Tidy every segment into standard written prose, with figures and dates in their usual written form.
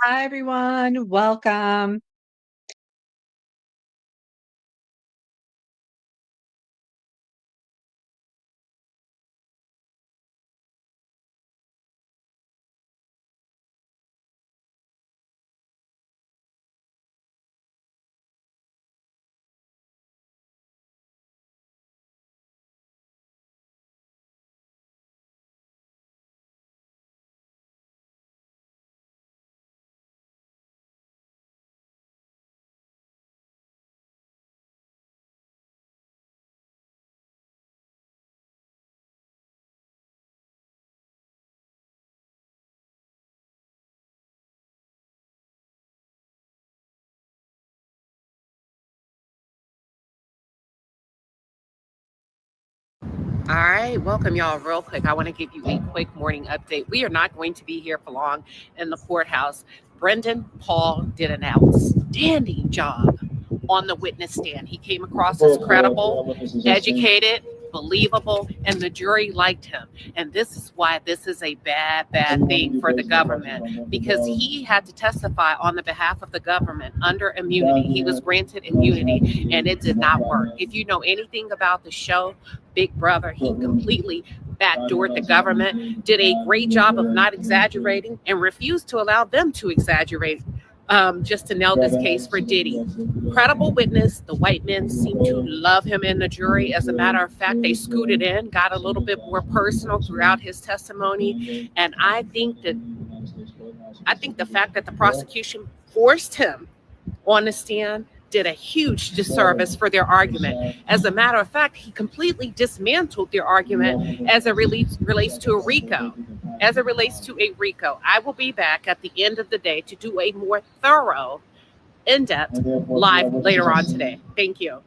Hi, everyone. Welcome. All right, welcome y'all. Real quick, I want to give you a quick morning update. We are not going to be here for long in the courthouse. Brendan Paul did an outstanding job on the witness stand. He came across as credible, educated, believable, and the jury liked him. And this is why this is a bad thing for the government because he had to testify on the behalf of the government under immunity. He was granted immunity and it did not work. If you know anything about the show, Big Brother, he completely backdoored the government, did a great job of not exaggerating, and refused to allow them to exaggerate just to nail this case for Diddy. Credible witness, the white men seem to love him in the jury. As a matter of fact, they scooted in, got a little bit more personal throughout his testimony. And I think the fact that the prosecution forced him on the stand did a huge disservice for their argument. As a matter of fact, he completely dismantled their argument as it relates to a RICO. As it relates to a RICO, I will be back at the end of the day to do a more thorough, in depth live later on today. Thank you.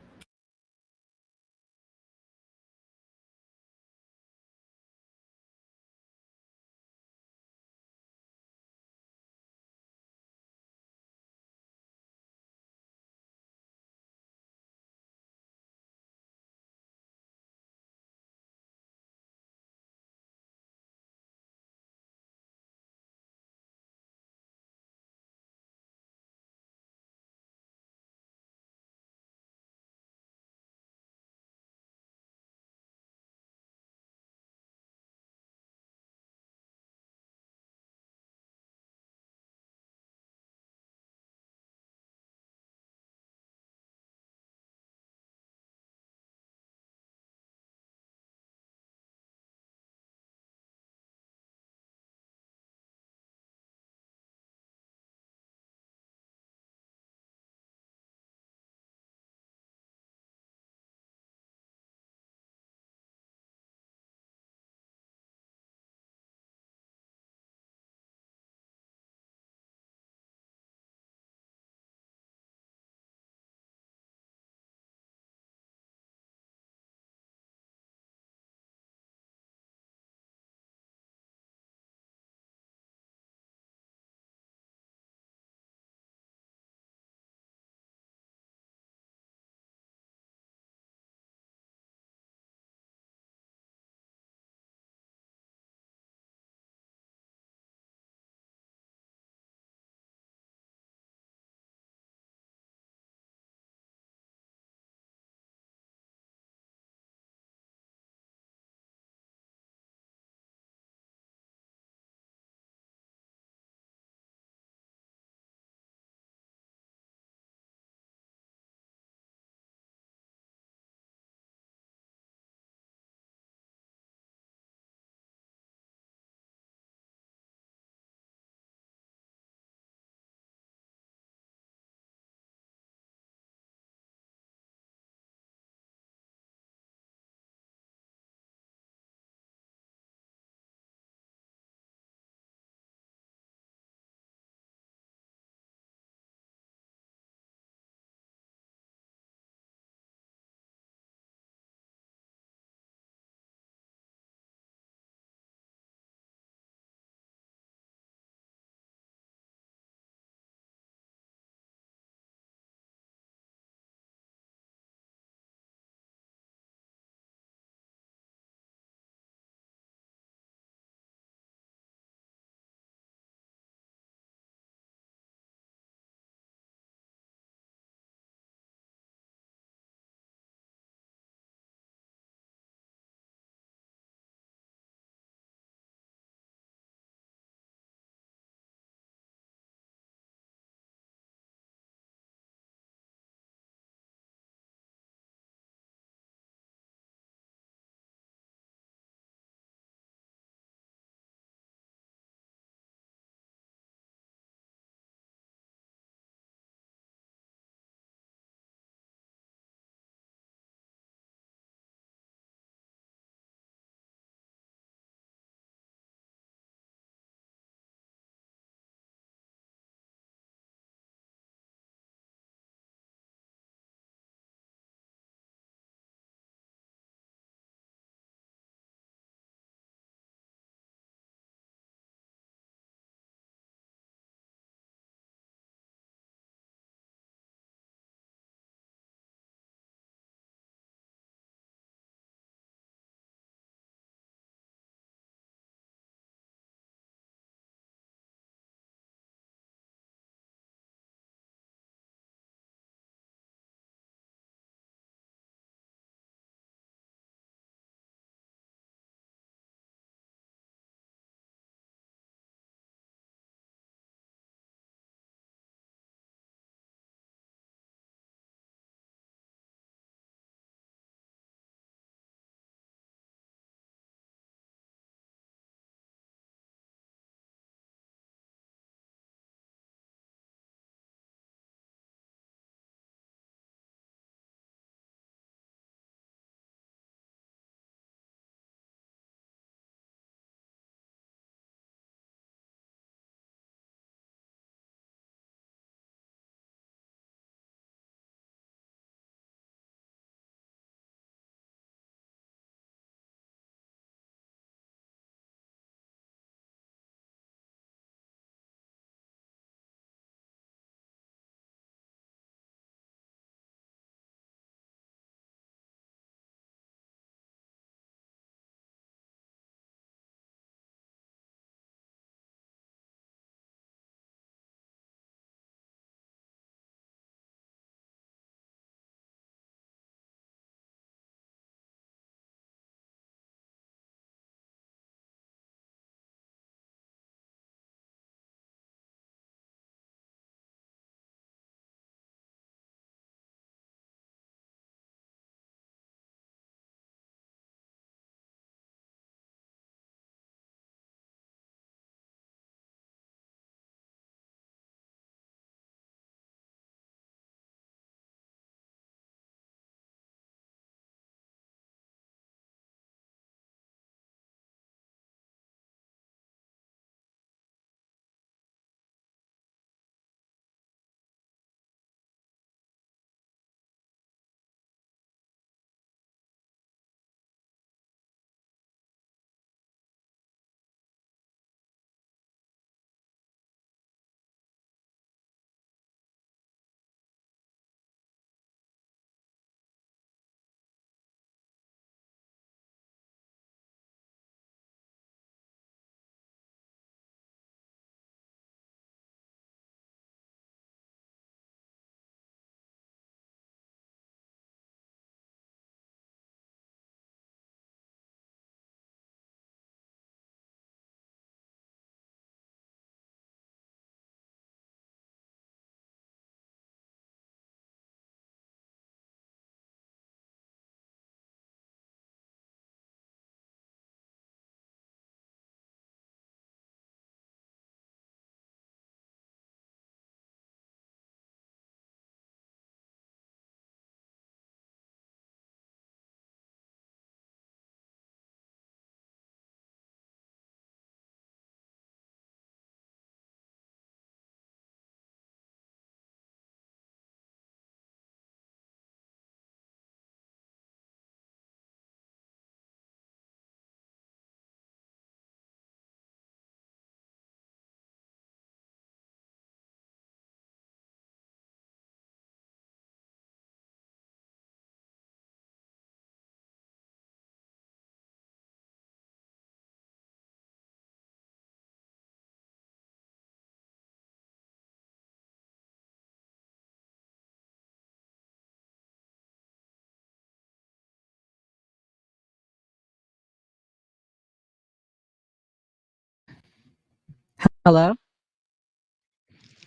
Hello?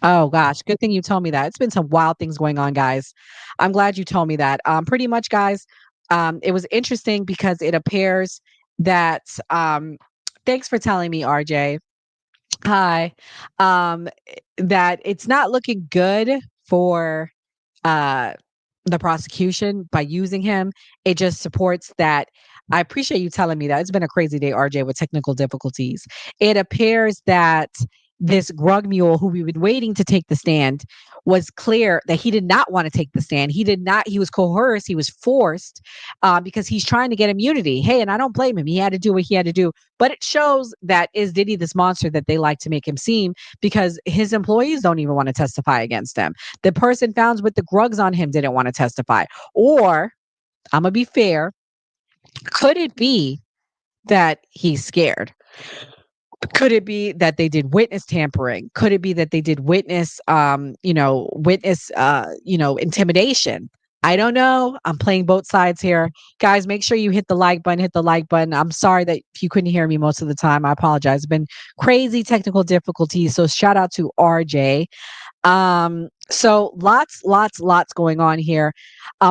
Oh gosh, good thing you told me that. It's been some wild things going on, guys. I'm glad you told me that. Pretty much, guys, it was interesting because it appears that thanks for telling me, RJ. Hi. That it's not looking good for uh the prosecution by using him. It just supports that. I appreciate you telling me that. It's been a crazy day, RJ, with technical difficulties. It appears that this grug mule who we've been waiting to take the stand was clear that he did not want to take the stand. He did not, he was coerced, he was forced because he's trying to get immunity. Hey, and I don't blame him. He had to do what he had to do. But it shows that is Diddy this monster that they like to make him seem because his employees don't even want to testify against him. The person found with the drugs on him didn't want to testify. Or, I'm going to be fair, could it be that he's scared? Could it be that they did witness tampering? Could it be that they did witness, intimidation? I don't know. I'm playing both sides here. Guys, make sure you hit the like button, hit the like button. I'm sorry that if you couldn't hear me most of the time. I apologize. It's been crazy technical difficulties. So shout out to RJ. So lots going on here.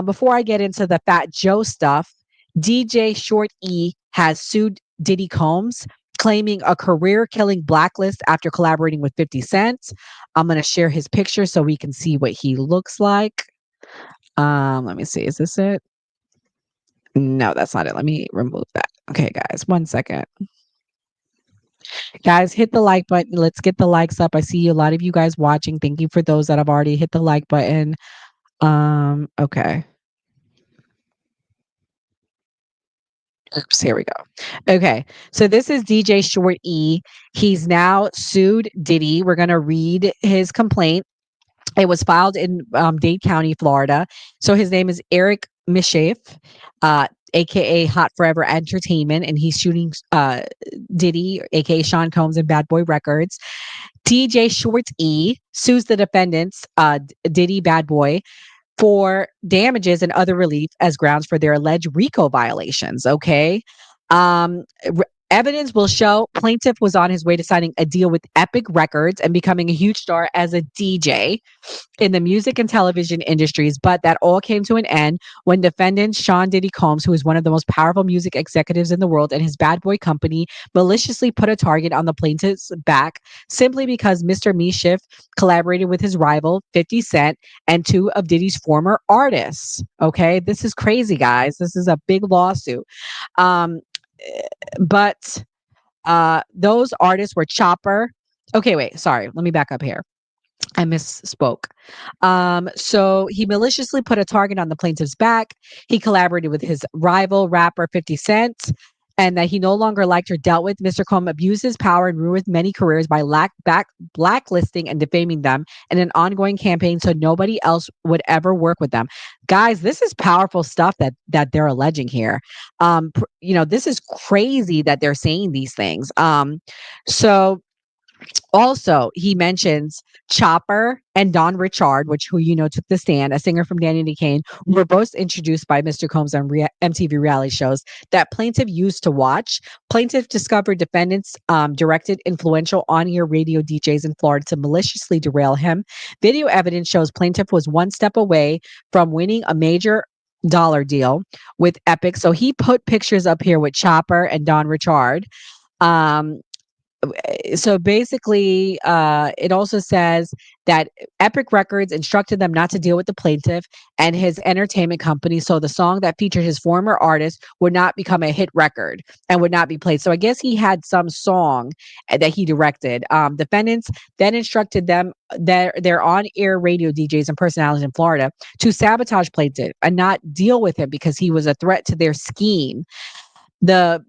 Before I get into the Fat Joe stuff, DJ Short E has sued Diddy Combs, claiming a career-killing blacklist after collaborating with 50 Cent. I'm gonna share his picture so we can see what he looks like. Let me see. Is this it? No, that's not it. Let me remove that. Okay, guys, 1 second. Guys, hit the like button. Let's get the likes up. I see a lot of you guys watching. Thank you for those that have already hit the like button. Okay. Oops, here we go. Okay. So this is DJ Short E. He's now sued Diddy. We're going to read his complaint. It was filed in Dade County, Florida. So his name is Eric Mishafe, aka Hot Forever Entertainment, and he's shooting Diddy, aka Sean Combs, and Bad Boy Records. DJ Short E sues the defendants, Diddy, Bad Boy, for damages and other relief as grounds for their alleged RICO violations. Okay. Evidence will show plaintiff was on his way to signing a deal with Epic Records and becoming a huge star as a DJ in the music and television industries, but that all came to an end when defendant Sean Diddy Combs, who is one of the most powerful music executives in the world, and his Bad Boy company maliciously put a target on the plaintiff's back simply because Mr. Mischief collaborated with his rival 50 Cent and two of Diddy's former artists. Okay, this is crazy, guys. This is a big lawsuit. Um, but those artists were Chopper. Okay, wait, sorry. Let me back up here. I misspoke. So he maliciously put a target on the plaintiff's back. He collaborated with his rival rapper 50 Cent, and that he no longer liked or dealt with. Mr. Combs abused his power and ruined many careers by blacklisting and defaming them in an ongoing campaign so nobody else would ever work with them. Guys, this is powerful stuff that they're alleging here. This is crazy that they're saying these things. So also, he mentions Chopper and Don Richard, who took the stand, a singer from Danny and Kane, were both introduced by Mr. Combs on MTV reality shows that plaintiff used to watch. Plaintiff discovered defendants directed influential on-air radio DJs in Florida to maliciously derail him. Video evidence shows plaintiff was one step away from winning a major dollar deal with Epic. So he put pictures up here with Chopper and Don Richard. So basically, it also says that Epic Records instructed them not to deal with the plaintiff and his entertainment company. So the song that featured his former artist would not become a hit record and would not be played. So I guess he had some song that he directed. Defendants then instructed them, their on-air radio DJs and personalities in Florida, to sabotage plaintiff and not deal with him because he was a threat to their scheme. The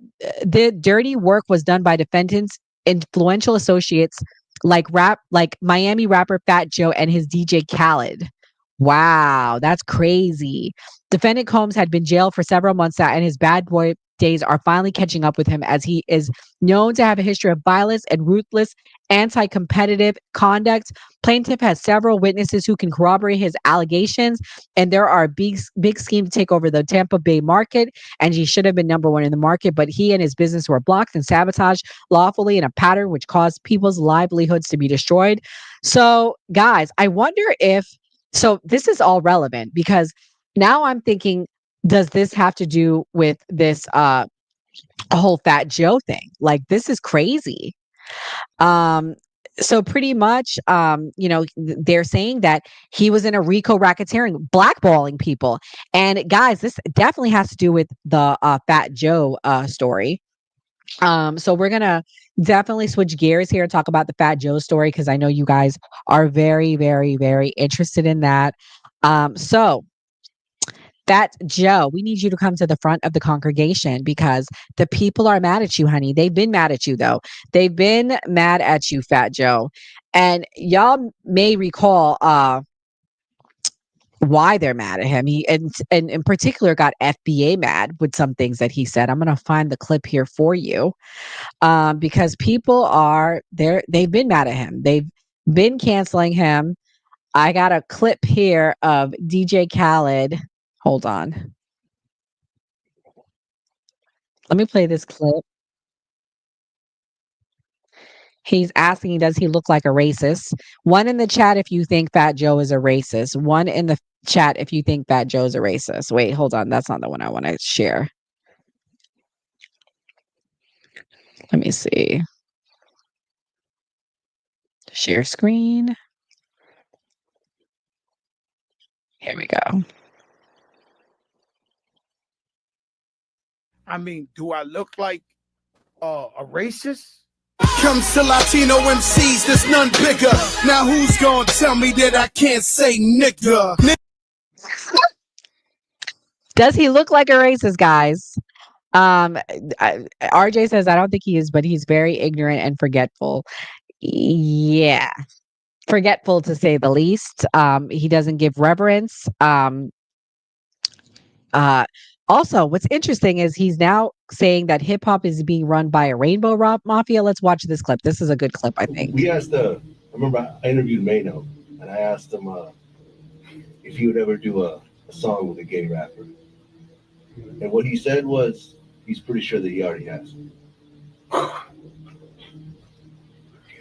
dirty work was done by defendants' influential associates like Miami rapper Fat Joe and his DJ Khaled. Wow, that's crazy. Defendant Combs had been jailed for several months and his Bad Boy days are finally catching up with him as he is known to have a history of violence and ruthless anti-competitive conduct. Plaintiff has several witnesses who can corroborate his allegations, and there are a big scheme to take over the Tampa Bay market, and he should have been number one in the market, but he and his business were blocked and sabotaged lawfully in a pattern which caused people's livelihoods to be destroyed. So, guys, I wonder if so this is all relevant because now I'm thinking, does this have to do with this whole Fat Joe thing? Like, this is crazy. Um, so pretty much, they're saying that he was in a RICO racketeering, blackballing people. And guys, this definitely has to do with the Fat Joe story. So we're gonna definitely switch gears here and talk about the Fat Joe story because I know you guys are very, very, very interested in that. So Fat Joe, we need you to come to the front of the congregation because the people are mad at you, honey. They've been mad at you, though. They've been mad at you, Fat Joe. And y'all may recall why they're mad at him. He and in particular got FBA mad with some things that he said. I'm gonna find the clip here for you. Because people are they've been mad at him. They've been canceling him. I got a clip here of DJ Khaled. Hold on. Let me play this clip. He's asking, does he look like a racist? One in the chat if you think Fat Joe is a racist. One in the chat if you think Fat Joe is a racist. Wait, hold on. That's not the one I want to share. Let me see. Share screen. Here we go. I mean, do I look like a racist? Comes to Latino MCs, there's none bigger. Now who's gonna tell me that I can't say nigga? Does he look like a racist, guys? RJ says, I don't think he is, but he's very ignorant and forgetful. Yeah. Forgetful to say the least. He doesn't give reverence. Also, what's interesting is he's now saying that hip hop is being run by a rainbow rock mafia. Let's watch this clip. This is a good clip, I think. We asked, I remember I interviewed Mano, and I asked him if he would ever do a song with a gay rapper. And what he said was he's pretty sure that he already has.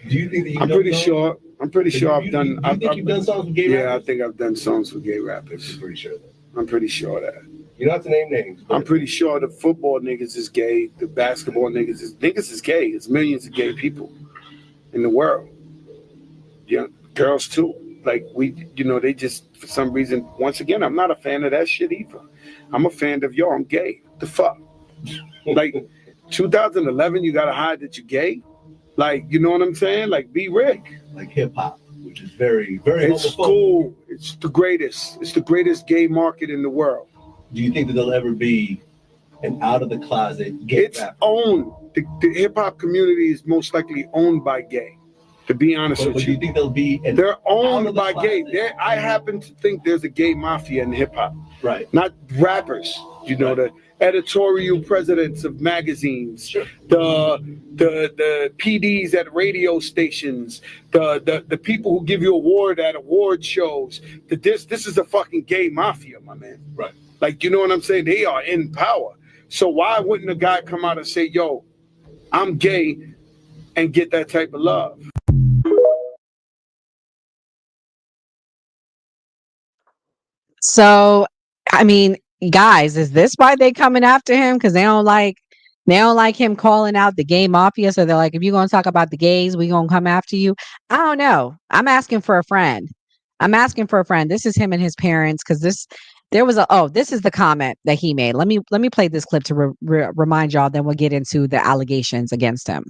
Do you think that you've I'm done pretty songs? sure. I'm pretty sure I've done. You think you've done songs with gay rappers? Yeah, I think I've done songs with gay rappers. I'm pretty sure of that. I'm pretty sure of that. You don't have to name names. I'm pretty sure the football niggas is gay. The basketball niggas is gay. There's millions of gay people in the world. Yeah, girls too. Like they just for some reason. Once again, I'm not a fan of that shit either. I'm a fan of I'm gay. The fuck? Like 2011, you gotta hide that you're gay. Like, you know what I'm saying? Like, be Rick. Like hip hop, which is very, very It's cool. It's the greatest. It's the greatest gay market in the world. Do you think that there'll ever be an out of the closet gay It's rapper? owned. The hip hop community is most likely owned by gay. To be honest But with do you think there'll be they're owned out of the by gay. closet? I happen to think there's a gay mafia in hip hop. Right. Not rappers. The editorial presidents of magazines, Sure. the PDs at radio stations, the people who give you award at award shows. This is a fucking gay mafia, my man. Right. Like, you know what I'm saying? They are in power. So why wouldn't a guy come out and say, yo, I'm gay and get that type of love? So, I mean, guys, is this why they coming after him? Because they don't like him calling out the gay mafia. So they're like, if you're gonna talk about the gays, we gonna come after you. I don't know. I'm asking for a friend. This is him and his parents because this is the comment that he made. Let me play this clip to remind y'all. Then we'll get into the allegations against him.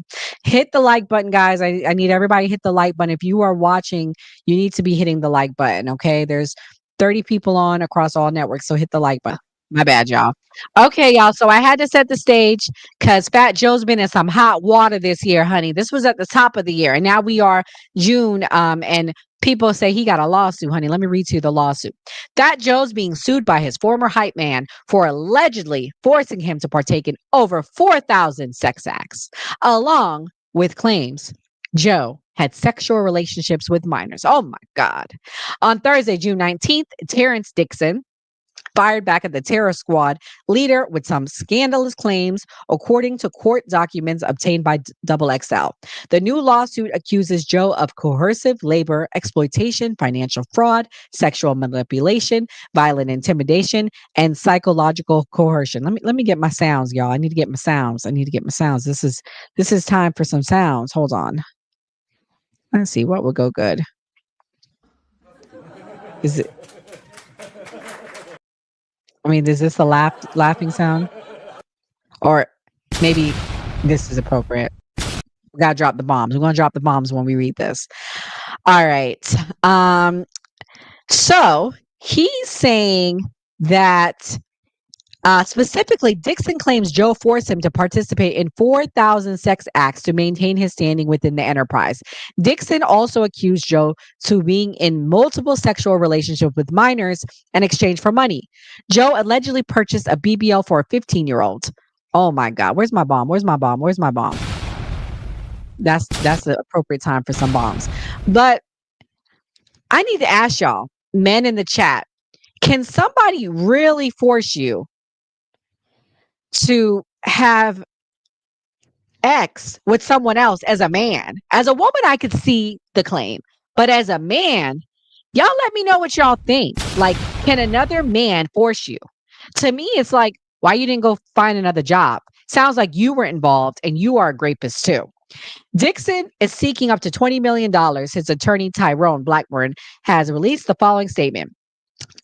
Hit the like button, guys. I need everybody to hit the like button. If you are watching, you need to be hitting the like button. Okay, there's 30 people on across all networks, so hit the like button. My bad, y'all. Okay, y'all. So I had to set the stage because Fat Joe's been in some hot water this year, honey. This was at the top of the year, and now we are June, and People say he got a lawsuit, honey. Let me read to you the lawsuit. Fat Joe's being sued by his former hype man for allegedly forcing him to partake in over 4,000 sex acts, along with claims Joe had sexual relationships with minors. Oh my God. On Thursday, June 19th, Terrence Dixon fired back at the terror squad leader with some scandalous claims, according to court documents obtained by Double XL. The new lawsuit accuses Joe of coercive labor, exploitation, financial fraud, sexual manipulation, violent intimidation, and psychological coercion. Let me get my sounds, y'all. I need to get my sounds. This is time for some sounds. Hold on. Let's see what would go good. Is it? I mean, is this a laughing sound? Or maybe this is appropriate. We gotta drop the bombs. We're gonna drop the bombs when we read this. All right. So he's saying that specifically, Dixon claims Joe forced him to participate in 4,000 sex acts to maintain his standing within the enterprise. Dixon also accused Joe to being in multiple sexual relationships with minors in exchange for money. Joe allegedly purchased a BBL for a 15-year-old. Oh my God, where's my bomb? Where's my bomb? Where's my bomb? That's the appropriate time for some bombs. But I need to ask y'all, men in the chat, can somebody really force you to have X with someone else as a man? As a woman, I could see the claim, but as a man, y'all let me know what y'all think. Like, can another man force you? To me, it's like, why you didn't go find another job? Sounds like you were involved and you are a rapist too. Dixon is seeking up to $20 million. His attorney, Tyrone Blackburn, has released the following statement.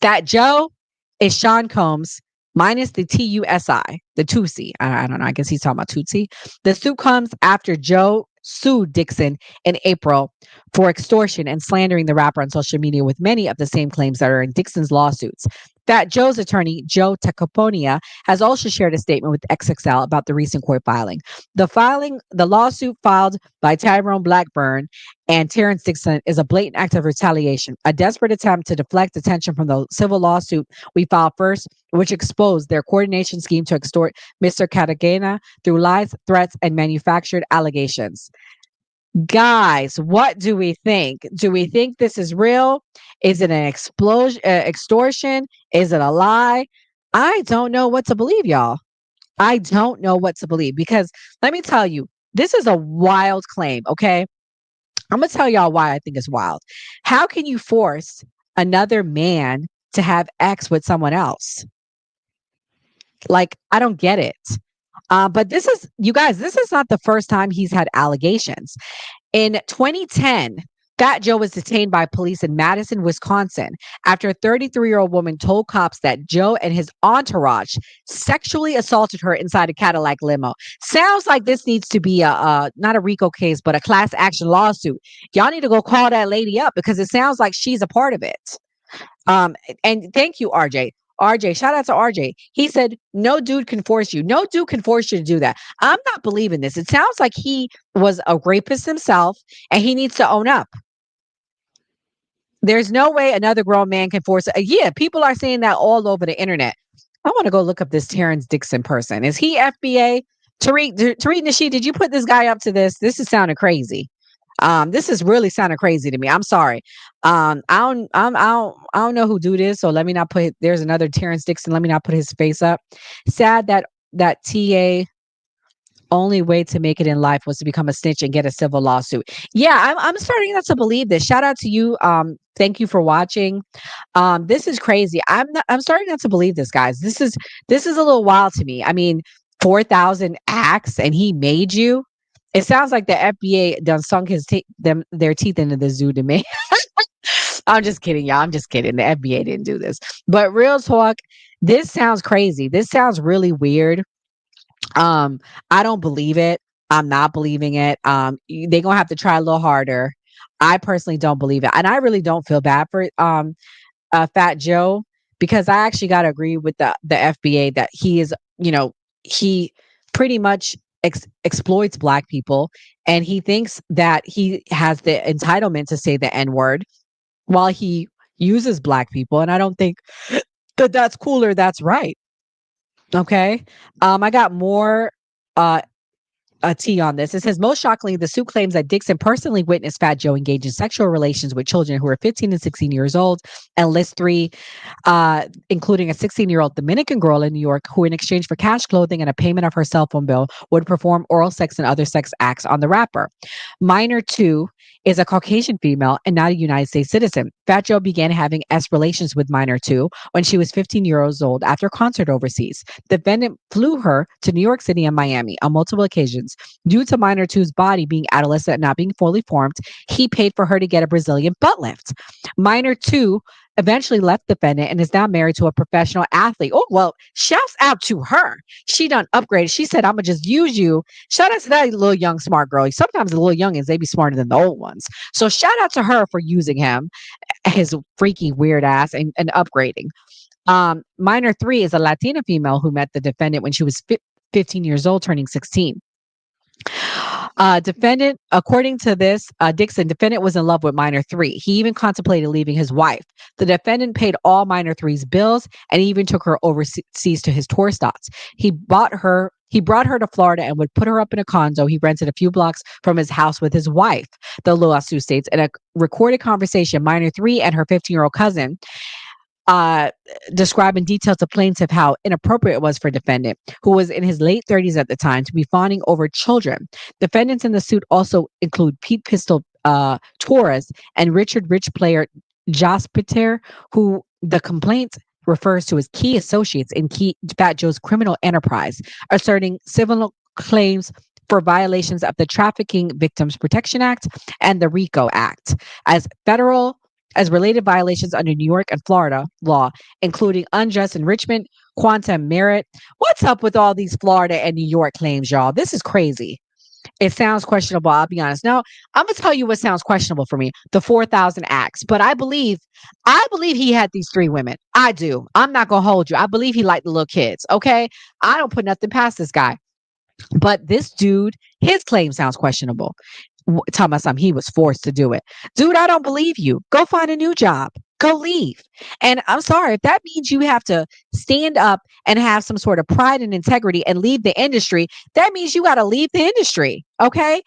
That Joe is Sean Combs minus the TUSI, the Tutsi. I don't know. I guess he's talking about Tutsi. The suit comes after Joe sued Dixon in April for extortion and slandering the rapper on social media with many of the same claims that are in Dixon's lawsuits. Fat Joe's attorney, Joe Tecoponia, has also shared a statement with XXL about the recent court filing. The lawsuit filed by Tyrone Blackburn and Terrence Dixon is a blatant act of retaliation, a desperate attempt to deflect attention from the civil lawsuit we filed first, which exposed their coordination scheme to extort Mr. Cartagena through lies, threats, and manufactured allegations. Guys, what do we think? Do we think this is real? Is it an extortion? Is it a lie? I don't know what to believe, y'all. I don't know what to believe because let me tell you, this is a wild claim, okay? I'm going to tell y'all why I think it's wild. How can you force another man to have X with someone else? Like, I don't get it. But this is, you guys, this is not the first time he's had allegations. In 2010, Fat Joe was detained by police in Madison, Wisconsin, after a 33-year-old woman told cops that Joe and his entourage sexually assaulted her inside a Cadillac limo. Sounds like this needs to be not a RICO case, but a class action lawsuit. Y'all need to go call that lady up because it sounds like she's a part of it. And thank you, RJ. RJ, shout out to RJ. He said, no dude can force you. No dude can force you to do that. I'm not believing this. It sounds like he was a rapist himself and he needs to own up. There's no way another grown man can force it. Yeah, people are saying that all over the internet. I want to go look up this Terrence Dixon person. Is he FBA? Tariq Nasheed, did you put this guy up to this? This is sounding crazy. This is really sounding crazy to me. I'm sorry. I don't know who do this. So let me not put. There's another Terrence Dixon. Let me not put his face up. Sad that TA only way to make it in life was to become a snitch and get a civil lawsuit. Yeah, I'm starting not to believe this. Shout out to you. Thank you for watching. This is crazy. I'm starting not to believe this, guys. This is a little wild to me. I mean, 4,000 acts and he made you. It sounds like the FBA done sunk their teeth into the zoo to me. I'm just kidding, y'all. I'm just kidding. The FBA didn't do this. But real talk, this sounds crazy. This sounds really weird. I don't believe it. I'm not believing it. They're gonna have to try a little harder. I personally don't believe it. And I really don't feel bad for Fat Joe because I actually gotta agree with the FBA that he is, he pretty much exploits Black people and he thinks that he has the entitlement to say the N-word while he uses black people. And I don't think that that's cool or that's right. Okay. I got more uh a T on this. It says, most shockingly, the suit claims that Dixon personally witnessed Fat Joe engage in sexual relations with children who are 15 and 16 years old, and lists three, including a 16-year-old Dominican girl in New York who, in exchange for cash, clothing, and a payment of her cell phone bill, would perform oral sex and other sex acts on the rapper. Minor two is a Caucasian female and not a United States citizen. Fat Joe began having S relations with Minor two when she was 15 years old after a concert overseas. The defendant flew her to New York City and Miami on multiple occasions. Due to Minor two's body being adolescent and not being fully formed, he paid for her to get a Brazilian butt lift. Minor two eventually left the defendant and is now married to a professional athlete. Oh, well, shouts out to her. She done upgraded. She said, I'm going to just use you. Shout out to that little young smart girl. Sometimes the little youngins, they be smarter than the old ones. So shout out to her for using him, his freaky weird ass, and upgrading. Minor three is a Latina female who met the defendant when she was 15 years old, turning 16. Defendant, according to this, Dixon, defendant was in love with Minor three. He even contemplated leaving his wife. The defendant paid all Minor three's bills and even took her overseas to his tour stops. He brought her to Florida and would put her up in a condo he rented a few blocks from his house with his wife, the lawsuit states. In a recorded conversation, Minor three and her 15-year-old cousin describe in detail to plaintiff how inappropriate it was for defendant, who was in his late 30s at the time, to be fawning over children. Defendants in the suit also include Pete Pistol Torres and Richard Rich player Jos Peter, who the complaint refers to as key associates in Fat Joe's criminal enterprise, asserting civil claims for violations of the Trafficking Victims Protection Act and the RICO Act as related violations under New York and Florida law, including unjust enrichment, quantum merit. What's up with all these Florida and New York claims, y'all? This is crazy. It sounds questionable. I'll be honest. Now, I'm gonna tell you what sounds questionable for me: the 4,000 acts. But I believe he had these three women. I do. I'm not gonna hold you. I believe he liked the little kids. Okay, I don't put nothing past this guy. But this dude, his claim sounds questionable. Talking about something, he was forced to do it. Dude, I don't believe you. Go find a new job. Go leave. And I'm sorry, if that means you have to stand up and have some sort of pride and integrity and leave the industry, that means you got to leave the industry. Okay.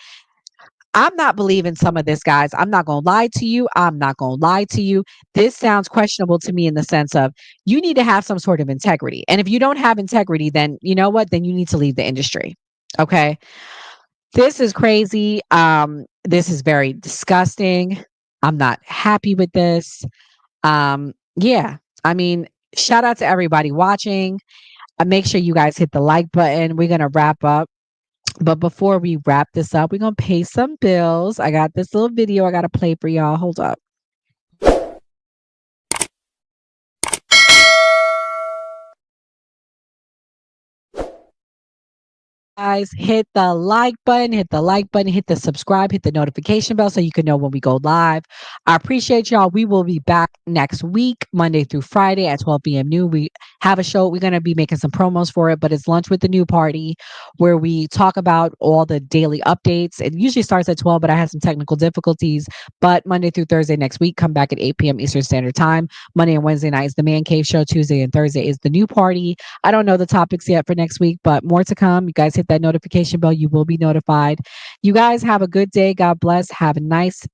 I'm not believing some of this, guys. I'm not going to lie to you. I'm not going to lie to you. This sounds questionable to me in the sense of you need to have some sort of integrity. And if you don't have integrity, then you know what? Then you need to leave the industry. Okay. This is crazy. This is very disgusting. I'm not happy with this. Yeah. I mean, shout out to everybody watching. Make sure you guys hit the like button. We're going to wrap up. But before we wrap this up, we're going to pay some bills. I got this little video I got to play for y'all. Hold up. Guys, hit the like button, hit the subscribe, hit the notification bell so you can know when we go live. I appreciate y'all. We will be back next week, Monday through Friday at 12 p.m. noon. We have a show. We're going to be making some promos for it, but it's Lunch with the New Party, where we talk about all the daily updates. It usually starts at 12, but I had some technical difficulties. But Monday through Thursday next week, come back at 8 p.m. Eastern Standard Time. Monday and Wednesday night is the Man Cave Show. Tuesday and Thursday is the New Party. I don't know the topics yet for next week, but more to come. You guys hit that notification bell. You will be notified. You guys have a good day. God bless. Have a nice